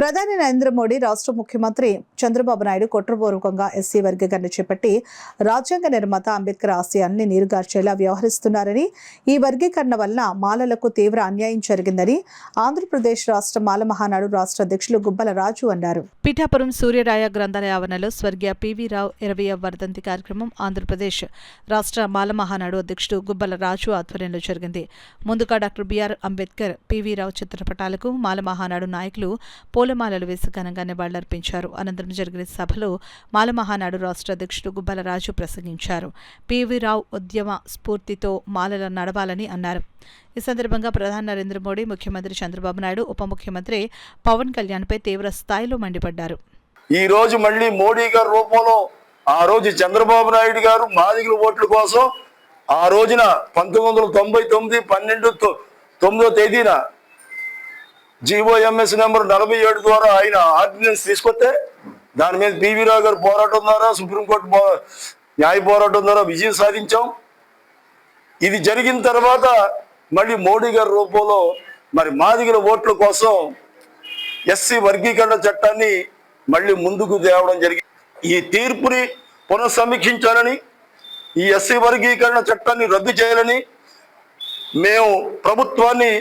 ప్రధాని నరేంద్ర మోడీ రాష్ట్ర ముఖ్యమంత్రి చంద్రబాబు నాయుడు కుట్రపూర్వకంగా ఎస్సీ వర్గీకరణ చేపట్టి రాజ్యాంగ నిర్మాత అంబేద్కర్ ఆశయాల్ని నీరుగార్చేలా వ్యవహరిస్తున్నారని, ఈ వర్గీకరణ వల్ల మాలలకు తీవ్ర అన్యాయం జరిగిందని ఆంధ్రప్రదేశ్ రాష్ట్ర మాల మహానాడు రాష్ట్ర అధ్యక్షులు గుబ్బల రాజు అన్నారు. పిఠాపురం సూర్యరాయ గ్రంథాలయ ఆవరణలో స్వర్గీయ పివి రావు 20వ వర్ధంతి కార్యక్రమం ఆంధ్రప్రదేశ్ రాష్ట్ర మాల మహానాడు అధ్యక్షుడు గుబ్బల రాజు ఆధ్వర్యంలో జరిగింది. ముందుగా డాక్టర్ బిఆర్ అంబేద్కర్, పివి రావు చిత్రపటాలకు మాల మహానాడు నాయకులు పూలమాలలు వేసి ఘనంగా నివాళులర్పించారు. అనంతరం జరిగిన సభలో మాల మహానాడు రాష్ట్ర అధ్యక్షుడు గుబ్బల రాజు ప్రసంగించారు. పివి రావు ఉద్యమ స్ఫూర్తితో మాలల నడవాలని అన్నారు. ఈ సందర్భంగా ప్రధాని నరేంద్ర మోడీ, ముఖ్యమంత్రి చంద్రబాబు నాయుడు, ఉప ముఖ్యమంత్రి పవన్ కళ్యాణ్పై తీవ్ర స్థాయిలో మండిపడ్డారు. ఈ రోజు మళ్ళీ మోడీ గారి రూపంలో ఆ రోజు చంద్రబాబు నాయుడు గారు మాదిగల ఓట్ల కోసం ఆ రోజున 1999 12/9వ తేదీన GOMS నెంబర్ 47 ద్వారా ఆయన ఆర్డినెన్స్ తీసుకొస్తే దాని మీద పివి రావు గారు పోరాటం ద్వారా, సుప్రీంకోర్టు న్యాయ పోరాటం ద్వారా విజయం సాధించాం. ఇది జరిగిన తర్వాత మళ్ళీ మోడీ గారి రూపంలో మరి మాదిగల ఓట్ల కోసం ఎస్సీ వర్గీకరణ చట్టాన్ని మళ్ళీ ముందుకు తేవడం జరిగింది. ఈ తీర్పుని పునఃసమీక్షించాలని, ఈ ఎస్సీ వర్గీకరణ చట్టాన్ని రద్దు చేయాలని మేము ప్రభుత్వాన్ని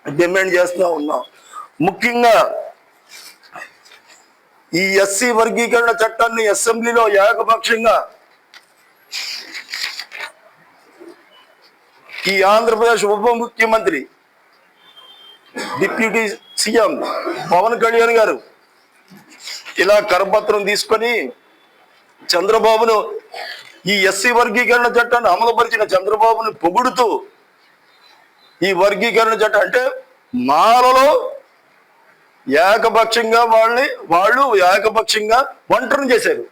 డిమాండ్ చేస్తూ ఉన్నాం. ముఖ్యంగా ఈ ఎస్సీ వర్గీకరణ చట్టాన్ని అసెంబ్లీలో ఏకపక్షంగా ఈ ఆంధ్రప్రదేశ్ ఉప ముఖ్యమంత్రి, డిప్యూటీ సీఎం పవన్ కళ్యాణ్ గారు ఇలా కరపత్రం తీసుకొని చంద్రబాబును, ఈ ఎస్సీ వర్గీకరణ చట్టాన్ని అమలుపరిచిన చంద్రబాబును పొగుడుతూ ఈ వర్గీకరణ చట్టం అంటే మాలలో ఏకపక్షంగా వాళ్ళు ఏకపక్షంగా ఒంటరిని చేశారు.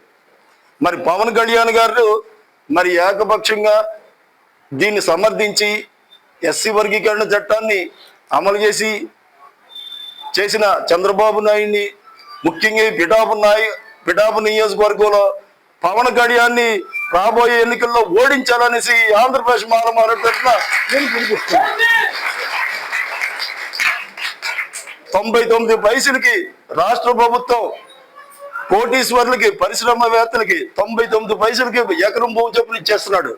మరి పవన్ కళ్యాణ్ గారు మరి ఏకపక్షంగా దీన్ని సమర్థించి ఎస్సీ వర్గీకరణ చట్టాన్ని అమలు చేసిన చంద్రబాబు నాయుడిని, ముఖ్యంగా పిఠాపు నియోజకవర్గంలో పవన్ కళ్యాణ్ని రాబోయే ఎన్నికల్లో ఓడించాలనేసి ఆంధ్రప్రదేశ్ మాల మహానాడు తరఫున నేను పిలిపిస్తున్నాను. 99 పైసలకి రాష్ట్ర ప్రభుత్వం కోటీశ్వర్లకి, పరిశ్రమవేత్తలకి 99 పైసలకి ఎకరం భూమి చొప్పున ఇచ్చేస్తున్నాడు.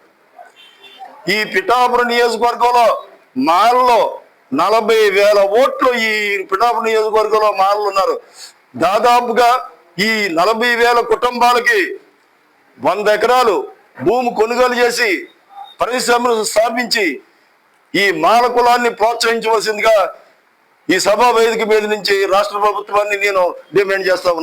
ఈ పిఠాపురం నియోజకవర్గంలో మాలలో 40,000 ఓట్లు ఈ పిఠాపురం నియోజకవర్గంలో మాలలు ఉన్నారు. దాదాపుగా ఈ 40,000 కుటుంబాలకి 100 ఎకరాలు భూమి కొనుగోలు చేసి పరిశ్రమలు స్థాపించి ఈ మాల కులాన్ని ప్రోత్సహించవలసిందిగా ఈ సభా వేదిక మీద నుంచి రాష్ట్ర ప్రభుత్వాన్ని నేను డిమాండ్ చేస్తా ఉన్నాను.